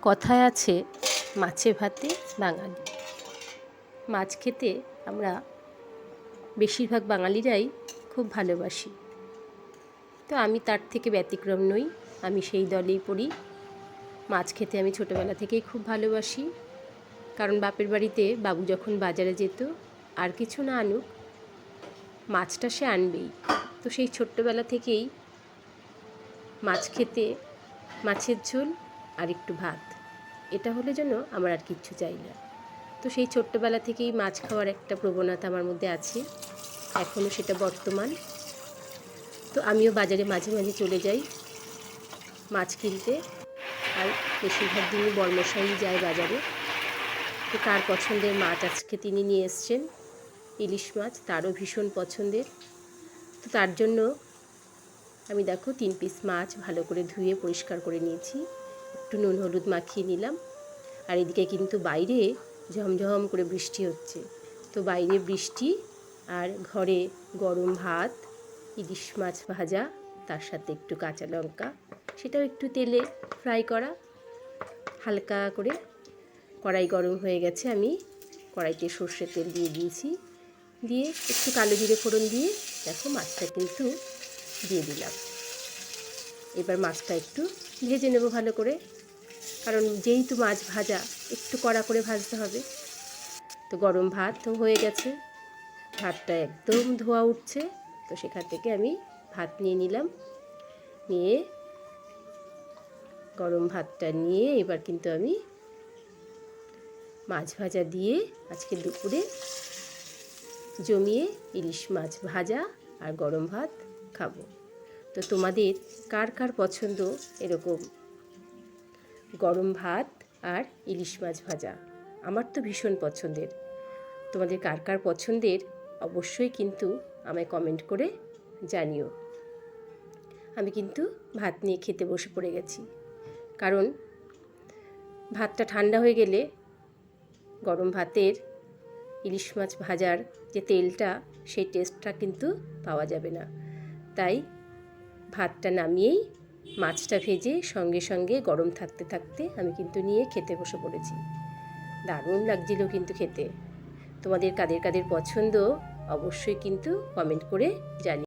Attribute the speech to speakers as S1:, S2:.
S1: কথায় আছে মাছে ভাতে বাঙালি। মাছ খেতে আমরা বেশিরভাগ বাঙালিরাই খুব ভালোবাসি। তো আমি তার থেকে ব্যতিক্রম নই, আমি সেই দলেই পড়ি। মাছ খেতে আমি ছোটোবেলা থেকেই খুব ভালোবাসি, কারণ বাপের বাড়িতে বাবু যখন বাজারে যেত আর কিছু না আনুক, মাছটা সে আনবেই। তো সেই ছোট্টবেলা থেকেই মাছ খেতে, মাছের ঝোল আর একটু ভাত, এটা হলে যেন আমার আর কিচ্ছু চাই না। তো সেই ছোট্টবেলা থেকেই মাছ খাওয়ার একটা প্রবণতা আমার মধ্যে আছে, এখনও সেটা বর্তমান। তো আমিও বাজারে মাঝে মাঝে চলে যাই মাছ কিনতে, আর বেশিরভাগ দিনই বড়মশাই যায় বাজারে। তো তার পছন্দের মাছ আজকে তিনি নিয়ে এসছেন, ইলিশ মাছ, তারও ভীষণ পছন্দের। তো তার জন্য আমি দেখো 3 পিস মাছ ভালো করে ধুয়ে পরিষ্কার করে নিয়েছি, একটু নুন হলুদ মাখিয়ে নিলাম। আর এদিকে কিন্তু বাইরে ঝমঝম করে বৃষ্টি হচ্ছে। তো বাইরে বৃষ্টি আর ঘরে গরম ভাত, ইলিশ মাছ ভাজা, তার সাথে একটু কাঁচা লঙ্কা, সেটাও একটু তেলে ফ্রাই করা হালকা করে। কড়াই গরম হয়ে গেছে, আমি কড়াইতে সর্ষের তেল দিয়ে দিয়েছি, দিয়ে একটু কালো জিরে ফোড়ন দিয়ে দেখো মাছটা কিন্তু দিয়ে দিলাম। এবার মাছটা একটু ভেজে নেব ভালো করে, কারণ যেহেতু মাছ ভাজা একটু কড়া করে ভাজতে হবে। তো গরম ভাত হয়ে গেছে, ভাতটা একদম ধোয়া উঠছে। তো সেখান থেকে আমি ভাত নিয়ে নিলাম, নিয়ে গরম ভাতটা নিয়ে এবার কিন্তু আমি মাছ ভাজা দিয়ে আজকে দুপুরে জমিয়ে ইলিশ মাছ ভাজা আর গরম ভাত খাবো। তো তোমাদের কার কার পছন্দ এরকম গরম ভাত আর ইলিশ মাছ ভাজা? আমার তো ভীষণ পছন্দের। তোমাদের কার কার পছন্দের অবশ্যই কিন্তু আমায় কমেন্ট করে জানিও। আমি কিন্তু ভাত নিয়ে খেতে বসে পড়ে গেছি, কারণ ভাতটা ঠান্ডা হয়ে গেলে গরম ভাতের ইলিশ মাছ ভাজার যে তেলটা, সেই টেস্টটা কিন্তু পাওয়া যাবে না। তাই ভাতটা নামিয়েই মাছটা ভেজে সঙ্গে সঙ্গে গরম থাকতে থাকতে আমি কিন্তু নিয়ে খেতে বসে পড়েছি। দারুণ লাগছিল কিন্তু খেতে। তোমাদের কাদের কাদের পছন্দ অবশ্যই কিন্তু কমেন্ট করে জানিও।